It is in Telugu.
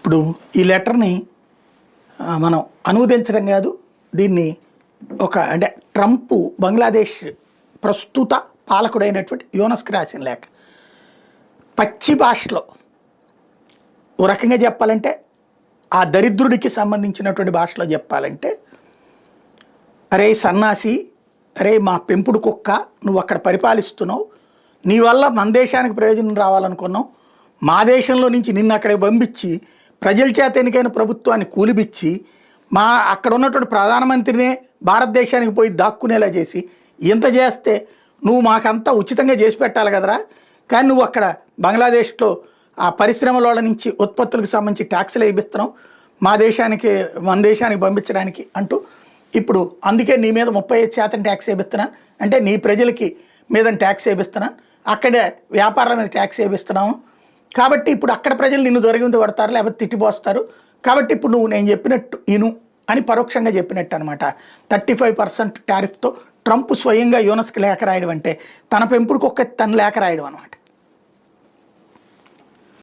ఇప్పుడు ఈ లెటర్ని మనం అనువదించడం కాదు, దీన్ని అంటే ట్రంప్ బంగ్లాదేశ్ ప్రస్తుత పాలకుడైనటువంటి యూనస్కి రాసిన లేఖ. పచ్చి భాషలో ఓ రకంగా చెప్పాలంటే, ఆ దరిద్రుడికి సంబంధించినటువంటి భాషలో చెప్పాలంటే, అరే సన్నాసి, అరే మా పెంపుడు కుక్క, నువ్వు అక్కడ పరిపాలిస్తున్నావు, నీ వల్ల మన దేశానికి ప్రయోజనం రావాలనుకున్నావు, మా దేశంలో నుంచి నిన్ను అక్కడికి పంపించి ప్రజల చేత ఎన్నికైన ప్రభుత్వాన్ని కూలిపిచ్చి అక్కడ ఉన్నటువంటి ప్రధానమంత్రినే భారతదేశానికి పోయి దాక్కునేలా చేసి ఇంత చేస్తే నువ్వు మాకంతా ఉచితంగా చేసి పెట్టాలి కదరా, కానీ నువ్వు అక్కడ బంగ్లాదేశ్లో ఆ పరిశ్రమల నుంచి ఉత్పత్తులకు సంబంధించి ట్యాక్సులు వేయిస్తున్నావు మన దేశానికి పంపించడానికి అంటూ, ఇప్పుడు అందుకే నీ మీద 35% ట్యాక్స్ వేయిస్తున్నాను అంటే, నీ ప్రజలకి మీద ట్యాక్స్ వేయిస్తున్నాను, అక్కడే వ్యాపారాల మీద ట్యాక్స్ వేయిస్తున్నాము, కాబట్టి ఇప్పుడు అక్కడ ప్రజలు నిన్ను దొరికింది పడతారు, లేకపోతే తిట్టిపోస్తారు, కాబట్టి ఇప్పుడు నువ్వు నేను చెప్పినట్టు ఇను అని పరోక్షంగా చెప్పినట్టు అనమాట. 35% టారిఫ్తో ట్రంప్ స్వయంగా యూనస్కి లేఖ రాయడం అంటే, తన పెంపుడుకి తన లేఖ రాయడం అనమాట.